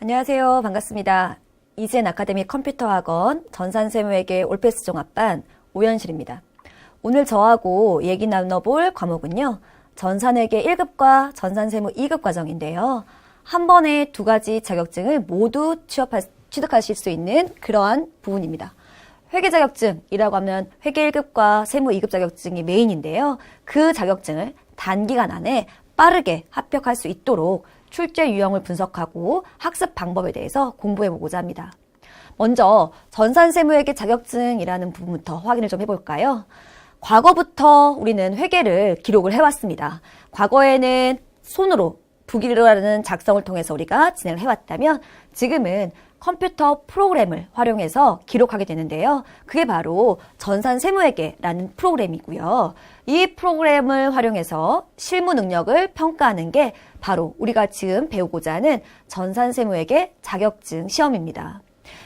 안녕하세요. 반갑습니다. 이젠 아카데미 컴퓨터학원 전산세무회계 올패스 종합반 오연실입니다. 오늘 저하고 얘기 나눠볼 과목은요. 전산회계 1급과 전산세무 2급 과정인데요. 한 번에 두 가지 자격증을 모두 취득하실 수 있는 그러한 부분입니다. 회계 자격증이라고 하면 회계 1급과 세무 2급 자격증이 메인인데요. 그 자격증을 단기간 안에 빠르게 합격할 수 있도록 출제 유형을 분석하고 학습 방법에 대해서 공부해보고자 합니다. 먼저 전산세무회계 자격증이라는 부분부터 확인을 좀 해볼까요? 과거부터 우리는 회계를 기록을 해왔습니다. 과거에는 손으로 부기록이라는 작성을 통해서 우리가 진행을 해왔다면 지금은 컴퓨터 프로그램을 활용해서 기록하게 되는데요. 그게 바로 전산세무회계라는 프로그램이고요. 이 프로그램을 활용해서 실무 능력을 평가하는 게 바로 우리가 지금 배우고자 하는 전산세무회계 자격증 시험입니다.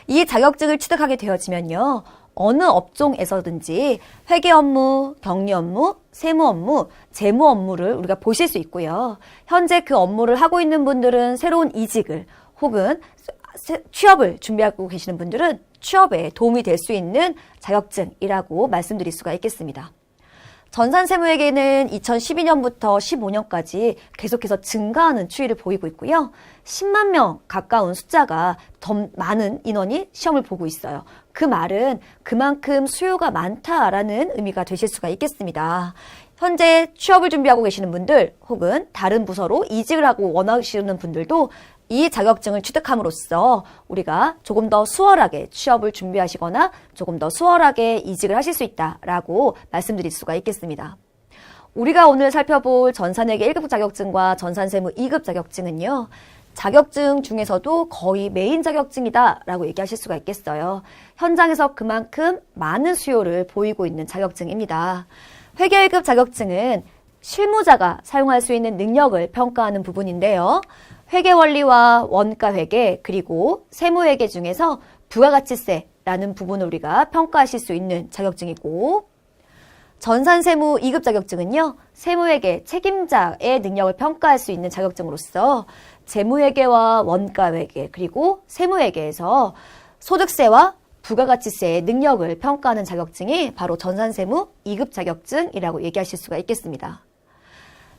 이 자격증을 취득하게 되어지면요. 어느 업종에서든지 회계 업무, 격리 업무, 세무 업무, 재무 업무를 우리가 보실 수 있고요. 현재 그 업무를 하고 있는 분들은 새로운 이직을 혹은 취업을 준비하고 계시는 분들은 취업에 도움이 될 수 있는 자격증이라고 말씀드릴 수가 있겠습니다. 전산세무회계는 2012년부터 15년까지 계속해서 증가하는 추이를 보이고 있고요. 10만 명 가까운 숫자가 더 많은 인원이 시험을 보고 있어요. 그 말은 그만큼 수요가 많다라는 의미가 되실 수가 있겠습니다. 현재 취업을 준비하고 계시는 분들 혹은 다른 부서로 이직을 하고 원하시는 분들도 이 자격증을 취득함으로써 우리가 조금 더 수월하게 취업을 준비하시거나 조금 더 수월하게 이직을 하실 수 있다라고 말씀드릴 수가 있겠습니다. 우리가 오늘 살펴볼 전산회계 1급 자격증과 전산세무 2급 자격증은요. 자격증 중에서도 거의 메인 자격증이다라고 얘기하실 수가 있겠어요. 현장에서 그만큼 많은 수요를 보이고 있는 자격증입니다. 회계 1급 자격증은 실무자가 사용할 수 있는 능력을 평가하는 부분인데요. 회계 원리와 원가 회계 그리고 세무회계 중에서 부가가치세라는 부분을 우리가 평가하실 수 있는 자격증이고 전산세무 2급 자격증은요. 세무회계 책임자의 능력을 평가할 수 있는 자격증으로서 재무회계와 원가회계 그리고 세무회계에서 소득세와 부가가치세의 능력을 평가하는 자격증이 바로 전산세무 2급 자격증이라고 얘기하실 수가 있겠습니다.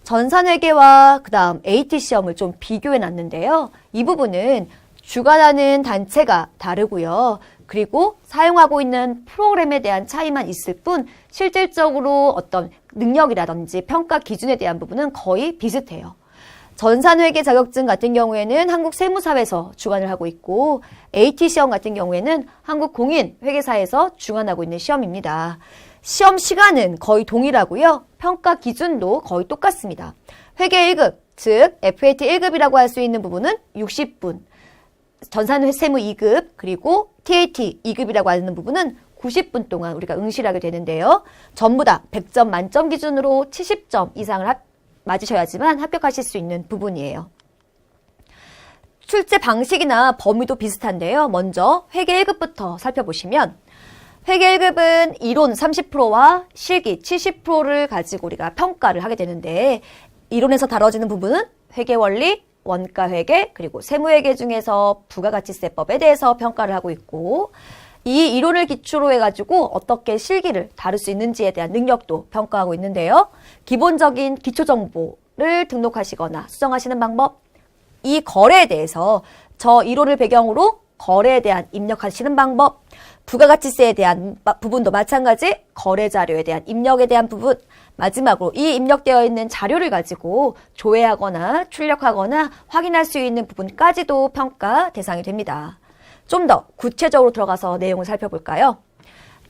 전산회계와 그 다음 AT 시험을 좀 비교해 놨는데요. 이 부분은 주관하는 단체가 다르고요. 그리고 사용하고 있는 프로그램에 대한 차이만 있을 뿐 실질적으로 어떤 능력이라든지 평가 기준에 대한 부분은 거의 비슷해요. 전산회계 자격증 같은 경우에는 한국세무사에서 주관을 하고 있고 AT 시험 같은 경우에는 한국공인회계사에서 주관하고 있는 시험입니다. 시험 시간은 거의 동일하고요. 평가 기준도 거의 똑같습니다. 회계 1급, 즉 FAT 1급이라고 할 수 있는 부분은 60분, 전산세무 2급, 그리고 TAT 2급이라고 하는 부분은 90분 동안 우리가 응시하게 되는데요. 전부 다 100점 만점 기준으로 70점 이상을 맞으셔야지만 합격하실 수 있는 부분이에요. 출제 방식이나 범위도 비슷한데요. 먼저 회계 1급부터 살펴보시면 회계 1급은 이론 30%와 실기 70%를 가지고 우리가 평가를 하게 되는데 이론에서 다뤄지는 부분은 회계원리, 원가회계, 그리고 세무회계 중에서 부가가치세법에 대해서 평가를 하고 있고 이 이론을 기초로 해가지고 어떻게 실기를 다룰 수 있는지에 대한 능력도 평가하고 있는데요. 기본적인 기초정보를 등록하시거나 수정하시는 방법, 이 거래에 대해서 저 이론을 배경으로 거래에 대한 입력하시는 방법, 부가가치세에 대한 부분도 마찬가지 거래 자료에 대한 입력에 대한 부분, 마지막으로 이 입력되어 있는 자료를 가지고 조회하거나 출력하거나 확인할 수 있는 부분까지도 평가 대상이 됩니다. 좀 더 구체적으로 들어가서 내용을 살펴볼까요?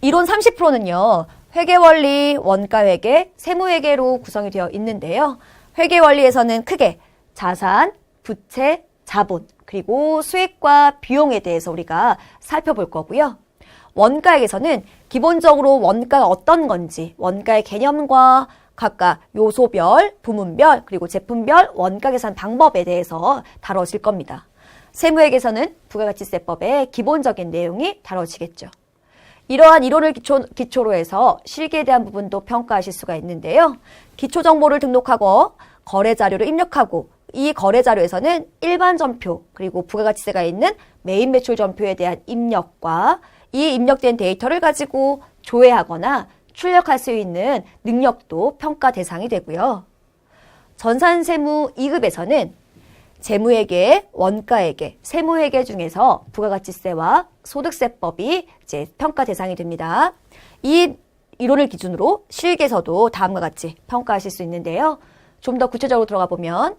이론 30%는요. 회계원리, 원가회계, 세무회계로 구성이 되어 있는데요. 회계원리에서는 크게 자산, 부채, 자본, 그리고 수익과 비용에 대해서 우리가 살펴볼 거고요. 원가에서는 기본적으로 원가가 어떤 건지, 원가의 개념과 각각 요소별, 부문별, 그리고 제품별 원가 계산 방법에 대해서 다뤄질 겁니다. 세무회계에서는 부가가치세법의 기본적인 내용이 다뤄지겠죠. 이러한 이론을 기초로 해서 실기에 대한 부분도 평가하실 수가 있는데요. 기초 정보를 등록하고 거래 자료를 입력하고 이 거래 자료에서는 일반 전표 그리고 부가가치세가 있는 메인 매출 전표에 대한 입력과 이 입력된 데이터를 가지고 조회하거나 출력할 수 있는 능력도 평가 대상이 되고요. 전산세무 2급에서는 재무회계, 원가회계, 세무회계 중에서 부가가치세와 소득세법이 이제 평가 대상이 됩니다. 이 이론을 기준으로 실기에서도 다음과 같이 평가하실 수 있는데요. 좀 더 구체적으로 들어가 보면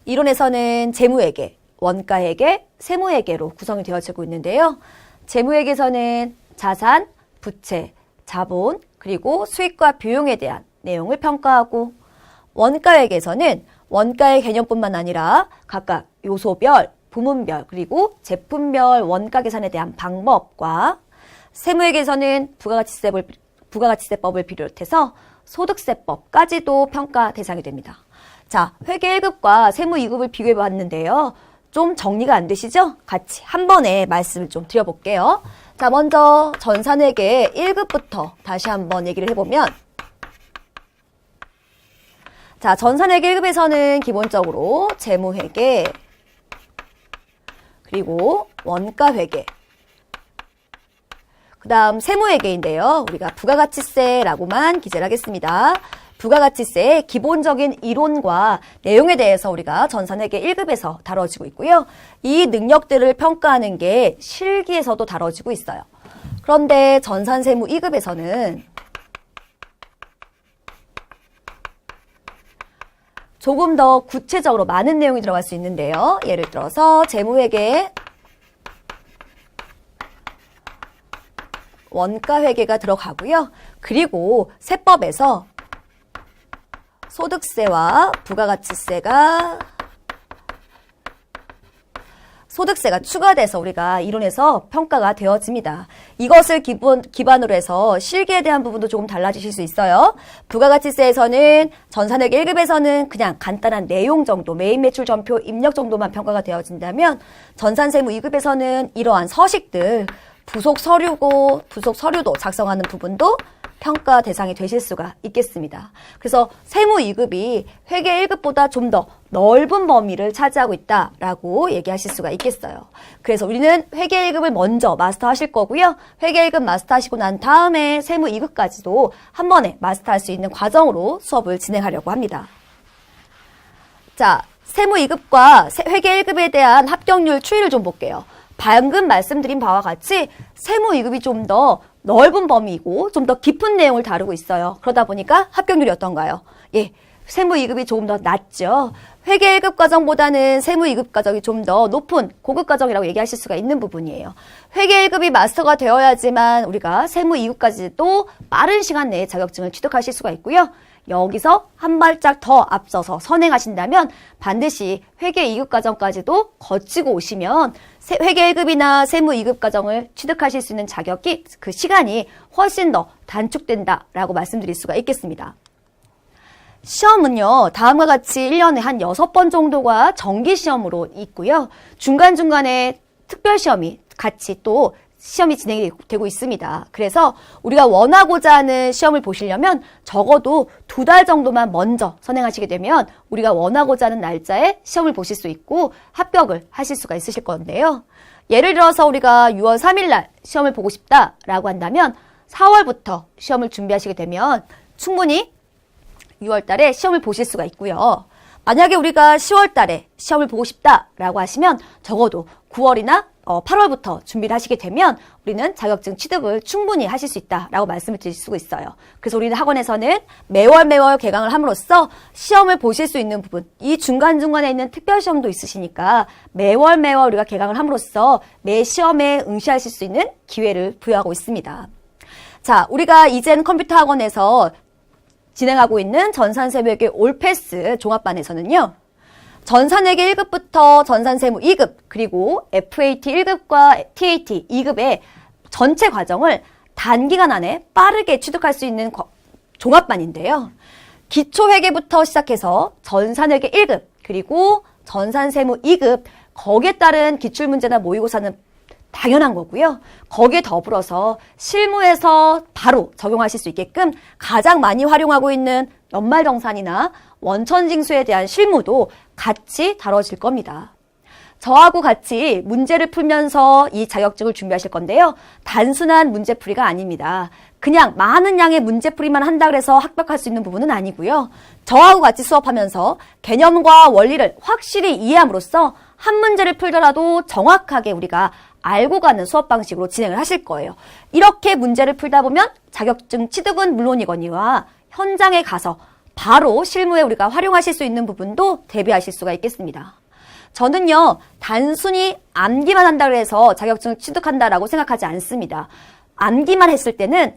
이론에서는 재무회계, 원가회계, 세무회계로 구성이 되어지고 있는데요. 재무회계에서는 자산, 부채, 자본, 그리고 수익과 비용에 대한 내용을 평가하고 원가회계에서는 원가의 개념뿐만 아니라 각각 요소별, 부문별, 그리고 제품별 원가 계산에 대한 방법과 세무회계에서는 부가가치세법을 비롯해서 소득세법까지도 평가 대상이 됩니다. 자, 회계 1급과 세무 2급을 비교해 봤는데요. 좀 정리가 안 되시죠? 같이 한 번에 말씀을 좀 드려볼게요. 자, 먼저 전산회계 1급부터 다시 한번 얘기를 해보면 자, 전산회계 1급에서는 기본적으로 재무회계 그리고 원가회계 그 다음 세무회계인데요. 우리가 부가가치세라고만 기재를 하겠습니다. 부가가치세의 기본적인 이론과 내용에 대해서 우리가 전산회계 1급에서 다뤄지고 있고요. 이 능력들을 평가하는 게 실기에서도 다뤄지고 있어요. 그런데 전산세무 2급에서는 조금 더 구체적으로 많은 내용이 들어갈 수 있는데요. 예를 들어서 재무회계, 원가회계가 들어가고요. 그리고 세법에서 소득세와 소득세가 추가돼서 우리가 이론에서 평가가 되어집니다. 이것을 기반으로 해서 실기에 대한 부분도 조금 달라지실 수 있어요. 부가가치세에서는 전산회계 1급에서는 그냥 간단한 내용 정도, 메인 매출 전표 입력 정도만 평가가 되어진다면 전산세무 2급에서는 이러한 서식들, 부속 서류도 작성하는 부분도 평가 대상이 되실 수가 있겠습니다. 그래서 세무 2급이 회계 1급보다 좀 더 넓은 범위를 차지하고 있다라고 얘기하실 수가 있겠어요. 그래서 우리는 회계 1급을 먼저 마스터하실 거고요. 회계 1급 마스터하시고 난 다음에 세무 2급까지도 한 번에 마스터할 수 있는 과정으로 수업을 진행하려고 합니다. 자, 세무 2급과 회계 1급에 대한 합격률 추이를 좀 볼게요. 방금 말씀드린 바와 같이 세무 2급이 좀 더 넓은 범위이고 좀 더 깊은 내용을 다루고 있어요. 그러다 보니까 합격률이 어떤가요? 예, 세무 2급이 조금 더 낮죠. 회계 1급 과정보다는 세무 2급 과정이 좀 더 높은 고급 과정이라고 얘기하실 수가 있는 부분이에요. 회계 1급이 마스터가 되어야지만 우리가 세무 2급까지도 빠른 시간 내에 자격증을 취득하실 수가 있고요. 여기서 한 발짝 더 앞서서 선행하신다면 반드시 회계 2급 과정까지도 거치고 오시면 회계 1급이나 세무 2급 과정을 취득하실 수 있는 자격이 그 시간이 훨씬 더 단축된다라고 말씀드릴 수가 있겠습니다. 시험은요, 다음과 같이 1년에 한 6번 정도가 정기시험으로 있고요. 중간중간에 특별시험이 같이 또 시험이 진행이 되고 있습니다. 그래서 우리가 원하고자 하는 시험을 보시려면 적어도 2달 정도만 먼저 선행하시게 되면 우리가 원하고자 하는 날짜에 시험을 보실 수 있고 합격을 하실 수가 있으실 건데요. 예를 들어서 우리가 6월 3일 날 시험을 보고 싶다라고 한다면 4월부터 시험을 준비하시게 되면 충분히 6월 달에 시험을 보실 수가 있고요. 만약에 우리가 10월 달에 시험을 보고 싶다라고 하시면 적어도 9월이나 8월부터 준비를 하시게 되면 우리는 자격증 취득을 충분히 하실 수 있다라고 말씀을 드릴 수 있어요. 그래서 우리는 학원에서는 매월 개강을 함으로써 시험을 보실 수 있는 부분, 이 중간중간에 있는 특별시험도 있으시니까 매월 우리가 개강을 함으로써 매 시험에 응시하실 수 있는 기회를 부여하고 있습니다. 자, 우리가 이젠 컴퓨터 학원에서 진행하고 있는 전산세무회계 올패스 종합반에서는요. 전산회계 1급부터 전산세무 2급 그리고 FAT 1급과 TAT 2급의 전체 과정을 단기간 안에 빠르게 취득할 수 있는 종합반인데요. 기초회계부터 시작해서 전산회계 1급 그리고 전산세무 2급 거기에 따른 기출문제나 모의고사는 당연한 거고요. 거기에 더불어서 실무에서 바로 적용하실 수 있게끔 가장 많이 활용하고 있는 연말정산이나 원천징수에 대한 실무도 같이 다뤄질 겁니다. 저하고 같이 문제를 풀면서 이 자격증을 준비하실 건데요. 단순한 문제풀이가 아닙니다. 그냥 많은 양의 문제풀이만 한다 그래서 합격할 수 있는 부분은 아니고요. 저하고 같이 수업하면서 개념과 원리를 확실히 이해함으로써 한 문제를 풀더라도 정확하게 우리가 알고 가는 수업 방식으로 진행을 하실 거예요. 이렇게 문제를 풀다 보면 자격증 취득은 물론이거니와 현장에 가서 바로 실무에 우리가 활용하실 수 있는 부분도 대비하실 수가 있겠습니다. 저는요, 단순히 암기만 한다고 해서 자격증을 취득한다라고 생각하지 않습니다. 암기만 했을 때는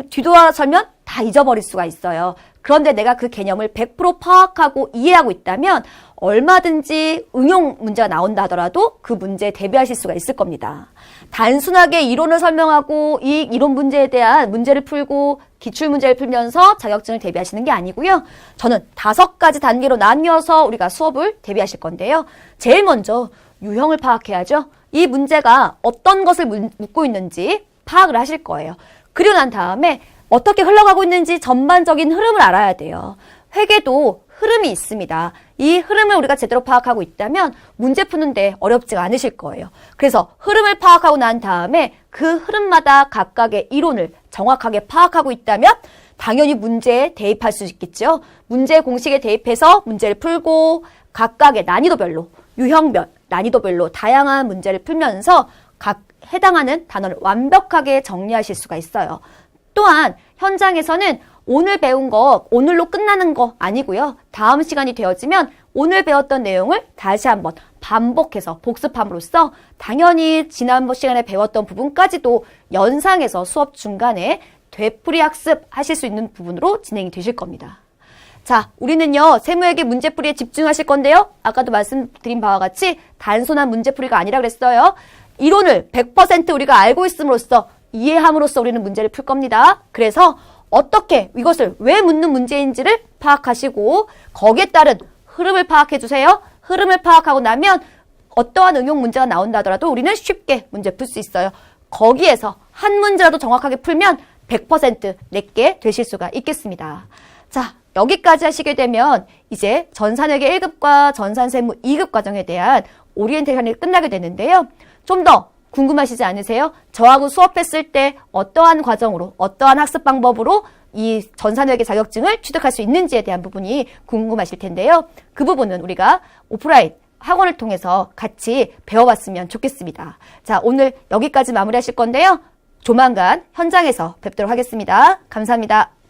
뒤돌아서면 다 잊어버릴 수가 있어요. 그런데 내가 그 개념을 100% 파악하고 이해하고 있다면 얼마든지 응용 문제가 나온다 하더라도 그 문제에 대비하실 수가 있을 겁니다. 단순하게 이론을 설명하고 이 이론 문제에 대한 문제를 풀고 기출문제를 풀면서 자격증을 대비하시는 게 아니고요. 저는 5가지 단계로 나뉘어서 우리가 수업을 대비하실 건데요. 제일 먼저 유형을 파악해야죠. 이 문제가 어떤 것을 묻고 있는지 파악을 하실 거예요. 그리고 난 다음에 어떻게 흘러가고 있는지 전반적인 흐름을 알아야 돼요. 회계도 흐름이 있습니다. 이 흐름을 우리가 제대로 파악하고 있다면 문제 푸는데 어렵지가 않으실 거예요. 그래서 흐름을 파악하고 난 다음에 그 흐름마다 각각의 이론을 정확하게 파악하고 있다면 당연히 문제에 대입할 수 있겠죠. 문제 공식에 대입해서 문제를 풀고 각각의 난이도별로, 유형별, 난이도별로 다양한 문제를 풀면서 각 해당하는 단어를 완벽하게 정리하실 수가 있어요. 또한 현장에서는 오늘 배운 거 오늘로 끝나는 거 아니고요. 다음 시간이 되어지면 오늘 배웠던 내용을 다시 한번 반복해서 복습함으로써 당연히 지난번 시간에 배웠던 부분까지도 연상해서 수업 중간에 되풀이 학습하실 수 있는 부분으로 진행이 되실 겁니다. 자, 우리는요, 세무회계 문제풀이에 집중하실 건데요. 아까도 말씀드린 바와 같이 단순한 문제풀이가 아니라 그랬어요. 이론을 100% 우리가 알고 있음으로써 이해함으로써 우리는 문제를 풀 겁니다. 그래서 어떻게 이것을 왜 묻는 문제인지를 파악하시고 거기에 따른 흐름을 파악해 주세요. 흐름을 파악하고 나면 어떠한 응용 문제가 나온다 하더라도 우리는 쉽게 문제 풀 수 있어요. 거기에서 한 문제라도 정확하게 풀면 100% 내게 되실 수가 있겠습니다. 자, 여기까지 하시게 되면 이제 전산회계 1급과 전산세무 2급 과정에 대한 오리엔테이션이 끝나게 되는데요. 좀 더 궁금하시지 않으세요? 저하고 수업했을 때 어떠한 과정으로, 어떠한 학습 방법으로 이 전산회계 자격증을 취득할 수 있는지에 대한 부분이 궁금하실 텐데요. 그 부분은 우리가 오프라인 학원을 통해서 같이 배워봤으면 좋겠습니다. 자, 오늘 여기까지 마무리하실 건데요. 조만간 현장에서 뵙도록 하겠습니다. 감사합니다.